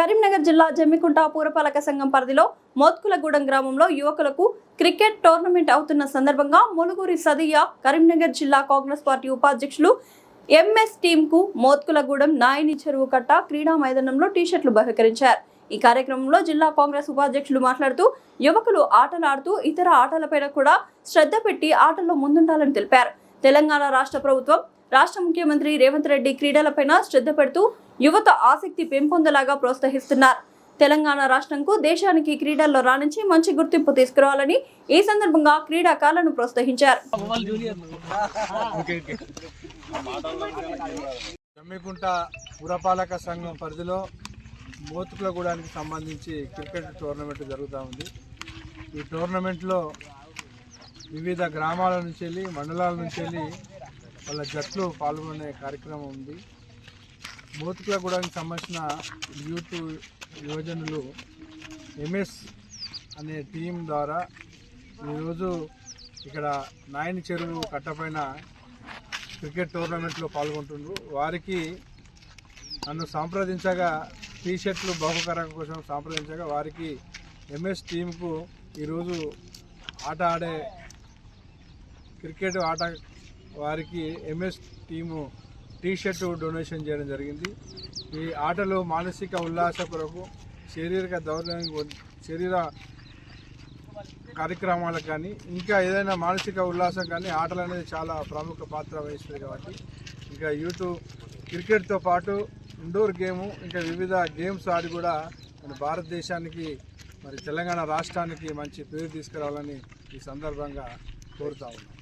కరీంనగర్ జిల్లా జమ్మికుంట పురపాలక సంఘం పరిధిలో మోత్కులగూడెం గ్రామంలో యువకులకు క్రికెట్ టోర్నమెంట్ అవుతున్న సందర్భంగా ములుగురి సదియ కరీంనగర్ జిల్లా కాంగ్రెస్ పార్టీ ఉపాధ్యక్షులు ఎంఎస్ టీమ్ కు మోత్కులగూడెం నాయని చెరువు కట్ట క్రీడా మైదానంలో టీ-షర్ట్లు బహిష్కరించారు। ఈ కార్యక్రమంలో జిల్లా కాంగ్రెస్ ఉపాధ్యక్షులు మాట్లాడుతూ యువకులు ఆటలాడుతూ ఇతర ఆటలపైన కూడా శ్రద్ధ పెట్టి ఆటల్లో ముందుండాలని తెలిపారు। తెలంగాణ రాష్ట్ర ప్రభుత్వం రాష్ట్ర ముఖ్యమంత్రి రేవంత్ రెడ్డి క్రీడలపైన శ్రద్ధ పెడుతూ యువత ఆసక్తి పెంపొందేలాగా ప్రోత్సహిస్తున్నారు। తెలంగాణ రాష్ట్రంకు దేశానికి క్రీడల్లో రాణించి మంచి గుర్తింపు తీసుకురావాలని ఈ సందర్భంగా క్రీడాకారులను ప్రోత్సహించారు। జమ్మికుంట పురపాలక సంఘం పరిధిలో మోత్కులగూడానికి సంబంధించి క్రికెట్ టోర్నమెంట్ జరుగుతూ ఉంది। ఈ టోర్నమెంట్లో వివిధ గ్రామాల నుంచి వెళ్ళి మండలాల నుంచి వెళ్ళి వాళ్ళ జట్లు పాల్గొనే కార్యక్రమం ఉంది। మోత్కులగూడానికి సంబంధించిన యూత్ యువజనులు ఎంఎస్ అనే టీం ద్వారా ఈరోజు ఇక్కడ నాయని చెరువు కట్టపైన క్రికెట్ టోర్నమెంట్లో పాల్గొంటున్నారు। వారికి నన్ను సంప్రదించగా టీ-షర్ట్లు బహుకరణ కోసం సంప్రదించగా వారికి ఎంఎస్ టీంకు ఈరోజు ఆట ఆడే క్రికెట్ ఆట వారికి ఎంఎస్ టీము టీ-షర్టు డొనేషన్ చేయడం జరిగింది। ఈ ఆటలు మానసిక ఉల్లాస కొరకు శరీర కార్యక్రమాలకు కానీ ఇంకా ఏదైనా మానసిక ఉల్లాసం కానీ ఆటలు అనేది చాలా ప్రముఖ పాత్ర వహిస్తుంది కాబట్టి ఇంకా క్రికెట్తో పాటు ఇండోర్ గేము ఇంకా వివిధ గేమ్స్ ఆడి కూడా మన భారతదేశానికి మరి తెలంగాణ రాష్ట్రానికి మంచి పేరు తీసుకురావాలని ఈ సందర్భంగా కోరుతా ఉన్నాం।